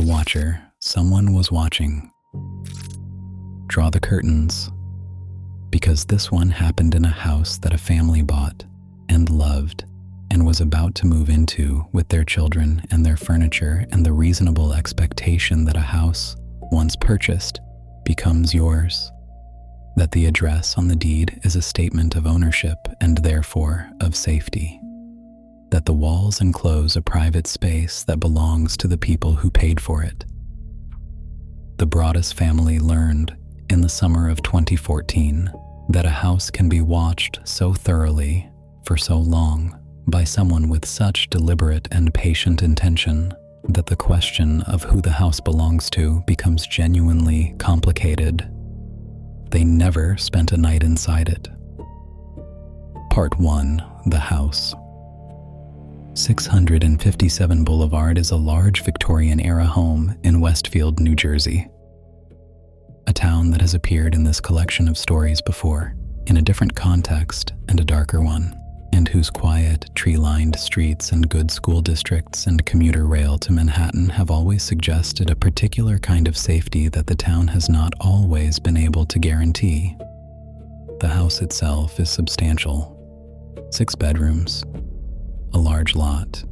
watcher, someone was watching. Draw the curtains, because this one happened in a house that a family bought and loved and was about to move into with their children and their furniture, and the reasonable expectation that a house, once purchased, becomes yours. That the address on the deed is a statement of ownership and therefore of safety. That the walls enclose a private space that belongs to the people who paid for it. The Broaddus family learned in the summer of 2014 that a house can be watched so thoroughly for so long by someone with such deliberate and patient intention that the question of who the house belongs to becomes genuinely complicated. They never spent a night inside it. Part 1. The House. 657 Boulevard is a large Victorian-era home in Westfield, New Jersey. A town that has appeared in this collection of stories before, in a different context and a darker one, and whose quiet, tree-lined streets and good school districts and commuter rail to Manhattan have always suggested a particular kind of safety that the town has not always been able to guarantee. The house itself is substantial. 6 bedrooms, a large lot,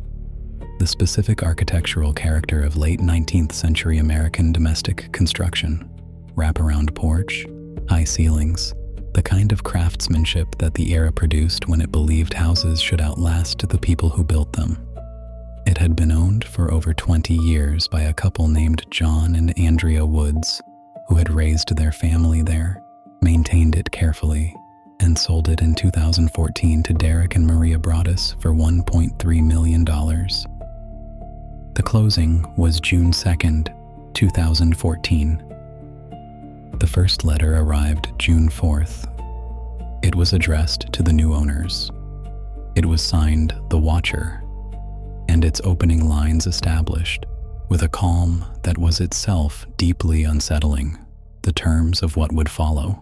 the specific architectural character of late 19th century American domestic construction, wraparound porch, high ceilings, the kind of craftsmanship that the era produced when it believed houses should outlast the people who built them. It had been owned for over 20 years by a couple named John and Andrea Woods, who had raised their family there, maintained it carefully, and sold it in 2014 to Derek and Maria Broaddus for $1.3 million. The closing was June 2nd, 2014. The first letter arrived June 4th. It was addressed to the new owners. It was signed The Watcher, and its opening lines established, with a calm that was itself deeply unsettling, the terms of what would follow.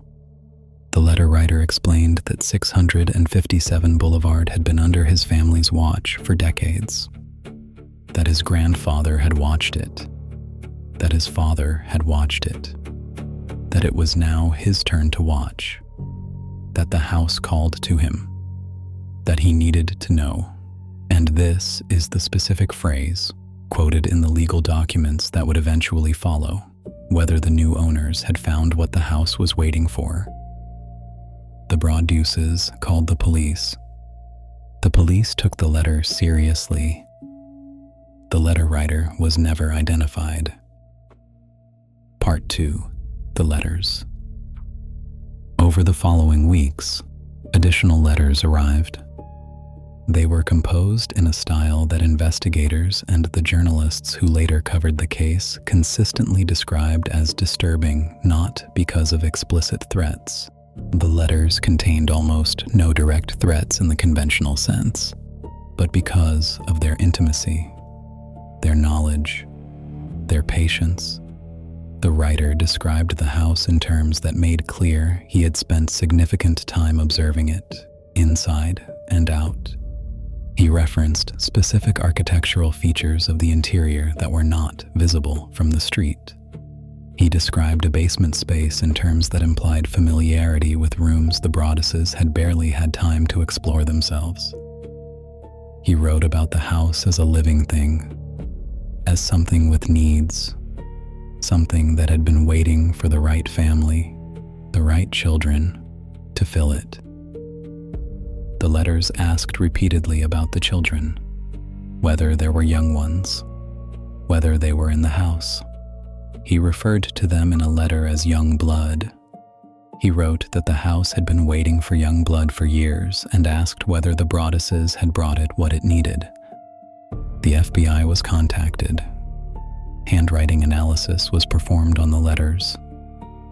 The letter writer explained that 657 Boulevard had been under his family's watch for decades, that his grandfather had watched it, that his father had watched it, that it was now his turn to watch, that the house called to him, that he needed to know. And this is the specific phrase, quoted in the legal documents that would eventually follow, whether the new owners had found what the house was waiting for. The Broadduses called the police. The police took the letter seriously. The letter writer was never identified. Part 2. The letters. Over the following weeks, additional letters arrived. They were composed in a style that investigators and the journalists who later covered the case consistently described as disturbing, not because of explicit threats. The letters contained almost no direct threats in the conventional sense, but because of their intimacy, their knowledge, their patience. The writer described the house in terms that made clear he had spent significant time observing it, inside and out. He referenced specific architectural features of the interior that were not visible from the street. He described a basement space in terms that implied familiarity with rooms the Broadduses had barely had time to explore themselves. He wrote about the house as a living thing, as something with needs, something that had been waiting for the right family, the right children, to fill it. The letters asked repeatedly about the children, whether there were young ones, whether they were in the house. He referred to them in a letter as young blood. He wrote that the house had been waiting for young blood for years and asked whether the Broadduses had brought it what it needed. The FBI was contacted. Handwriting analysis was performed on the letters.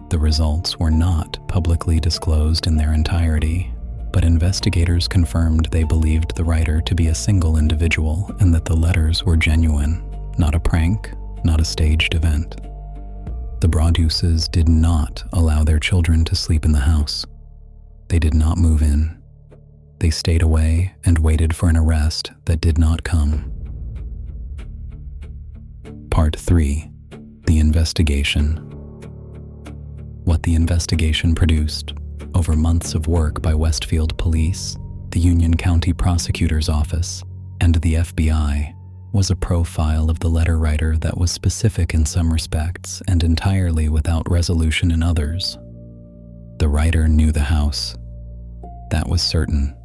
The results were not publicly disclosed in their entirety, but investigators confirmed they believed the writer to be a single individual and that the letters were genuine, not a prank, not a staged event. The Broadduses did not allow their children to sleep in the house. They did not move in. They stayed away and waited for an arrest that did not come. Part 3. The investigation. What the investigation produced, over months of work by Westfield Police, the Union County Prosecutor's Office, and the FBI, was a profile of the letter writer that was specific in some respects and entirely without resolution in others. The writer knew the house. That was certain.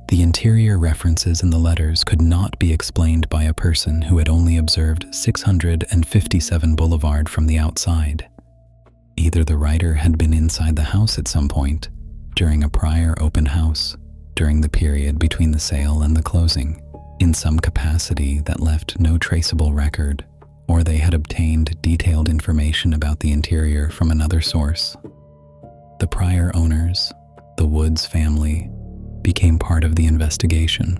The interior references in the letters could not be explained by a person who had only observed 657 Boulevard from the outside. Either the writer had been inside the house at some point, during a prior open house, during the period between the sale and the closing, in some capacity that left no traceable record, or they had obtained detailed information about the interior from another source. The prior owners, the Woods family, became part of the investigation.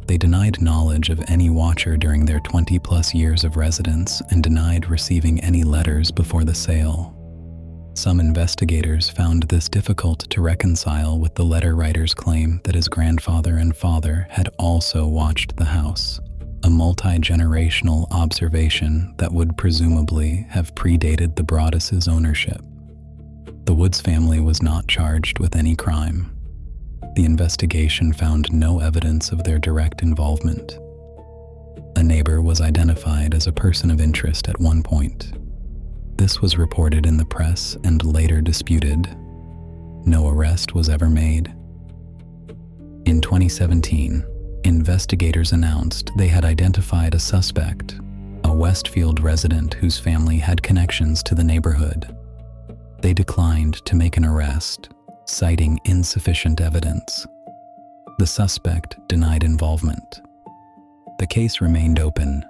They denied knowledge of any watcher during their 20-plus years of residence and denied receiving any letters before the sale. Some investigators found this difficult to reconcile with the letter writer's claim that his grandfather and father had also watched the house, a multi-generational observation that would presumably have predated the Broaddus' ownership. The Woods family was not charged with any crime. The investigation found no evidence of their direct involvement. A neighbor was identified as a person of interest at one point. This was reported in the press and later disputed. No arrest was ever made. In 2017, investigators announced they had identified a suspect, a Westfield resident whose family had connections to the neighborhood. They declined to make an arrest, citing insufficient evidence. The suspect denied involvement. The case remained open.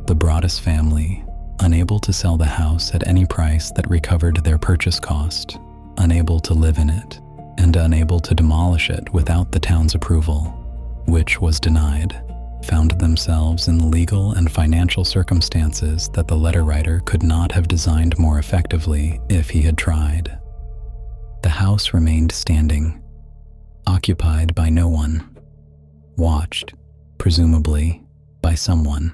The Broaddus family, unable to sell the house at any price that recovered their purchase cost, unable to live in it, and unable to demolish it without the town's approval, which was denied, found themselves in legal and financial circumstances that the letter writer could not have designed more effectively if he had tried. The house remained standing, occupied by no one, watched, presumably, by someone.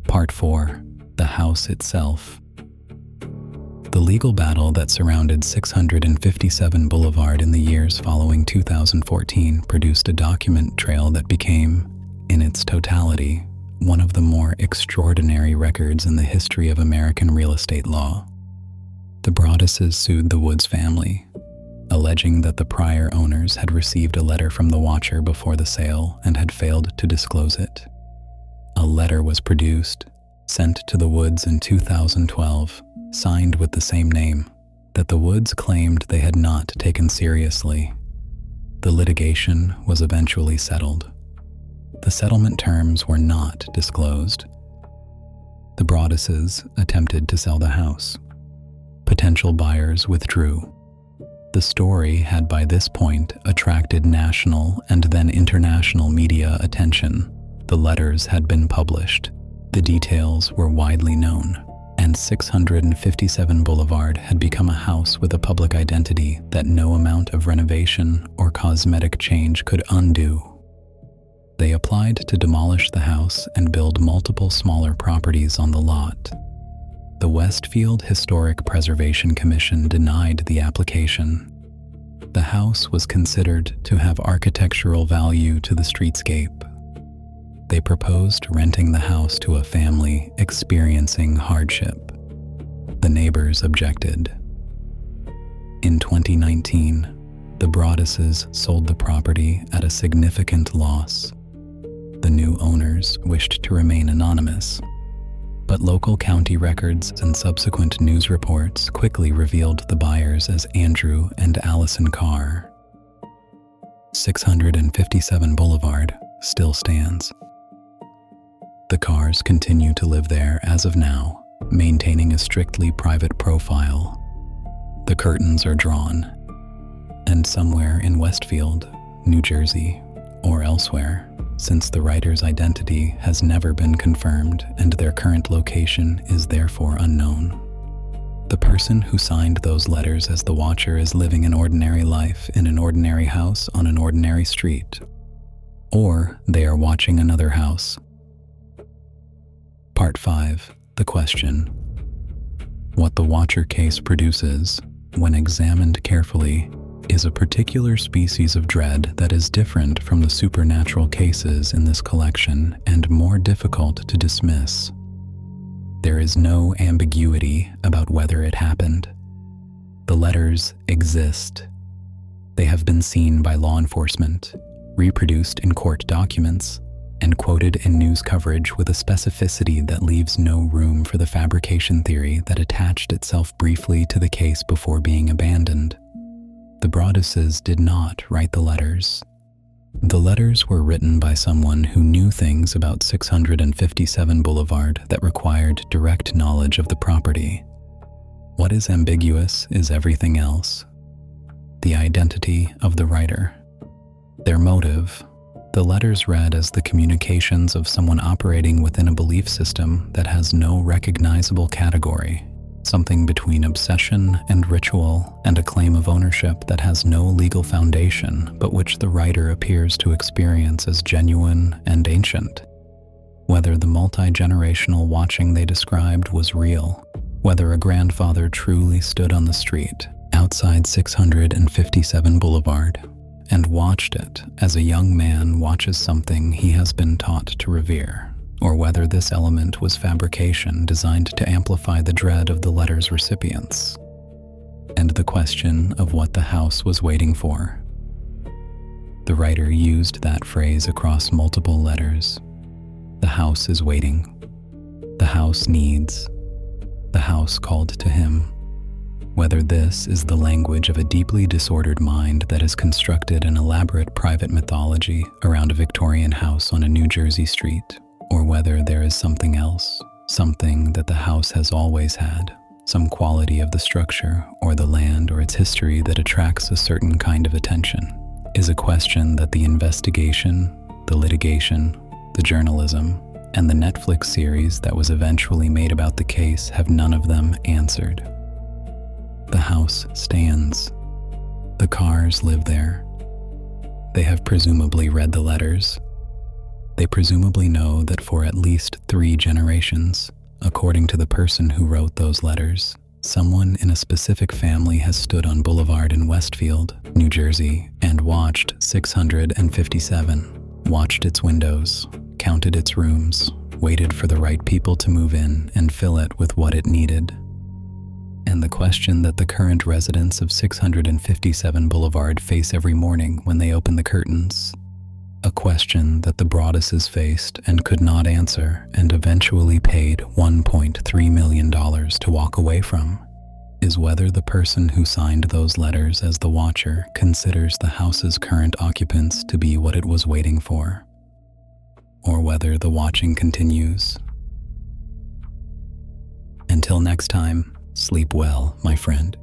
Part 4. The house itself. The legal battle that surrounded 657 Boulevard in the years following 2014 produced a document trail that became, in its totality, one of the more extraordinary records in the history of American real estate law. The Broadduses sued the Woods family, alleging that the prior owners had received a letter from the watcher before the sale and had failed to disclose it. A letter was produced, sent to the Woods in 2012, signed with the same name, that the Woods claimed they had not taken seriously. The litigation was eventually settled. The settlement terms were not disclosed. The Broadduses attempted to sell the house. Potential buyers withdrew. The story had by this point attracted national and then international media attention. The letters had been published. The details were widely known, and 657 Boulevard had become a house with a public identity that no amount of renovation or cosmetic change could undo. They applied to demolish the house and build multiple smaller properties on the lot. The Westfield Historic Preservation Commission denied the application. The house was considered to have architectural value to the streetscape. They proposed renting the house to a family experiencing hardship. The neighbors objected. In 2019, the Broadduses sold the property at a significant loss. The new owners wished to remain anonymous, but local county records and subsequent news reports quickly revealed the buyers as Andrew and Allison Carr. 657 Boulevard still stands. The Carrs continue to live there as of now, maintaining a strictly private profile. The curtains are drawn, and somewhere in Westfield, New Jersey, or elsewhere, since the writer's identity has never been confirmed and their current location is therefore unknown. The person who signed those letters as the watcher is living an ordinary life in an ordinary house on an ordinary street, or they are watching another house. Part Part 5. The Question. What the Watcher case produces, when examined carefully, is a particular species of dread that is different from the supernatural cases in this collection and more difficult to dismiss. There is no ambiguity about whether it happened. The letters exist. They have been seen by law enforcement, reproduced in court documents, and quoted in news coverage with a specificity that leaves no room for the fabrication theory that attached itself briefly to the case before being abandoned. The Broadduses did not write the letters. The letters were written by someone who knew things about 657 Boulevard that required direct knowledge of the property. What is ambiguous is everything else. The identity of the writer. Their motive. The letters read as the communications of someone operating within a belief system that has no recognizable category, something between obsession and ritual, and a claim of ownership that has no legal foundation but which the writer appears to experience as genuine and ancient. Whether the multi-generational watching they described was real, whether a grandfather truly stood on the street outside 657 Boulevard and watched it as a young man watches something he has been taught to revere, or whether this element was fabrication designed to amplify the dread of the letter's recipients, and the question of what the house was waiting for. The writer used that phrase across multiple letters. The house is waiting. The house needs. The house called to him. Whether this is the language of a deeply disordered mind that has constructed an elaborate private mythology around a Victorian house on a New Jersey street, or whether there is something else, something that the house has always had, some quality of the structure or the land or its history that attracts a certain kind of attention, is a question that the investigation, the litigation, the journalism, and the Netflix series that was eventually made about the case have none of them answered. The house stands. The cars live there. They have presumably read the letters. They presumably know that for at least 3 generations, according to the person who wrote those letters, someone in a specific family has stood on Boulevard in Westfield, New Jersey, and watched 657, watched its windows, counted its rooms, waited for the right people to move in and fill it with what it needed. And the question that the current residents of 657 Boulevard face every morning when they open the curtains, a question that the Broadduses faced and could not answer and eventually paid $1.3 million to walk away from, is whether the person who signed those letters as the Watcher considers the house's current occupants to be what it was waiting for, or whether the watching continues. Until next time, sleep well, my friend.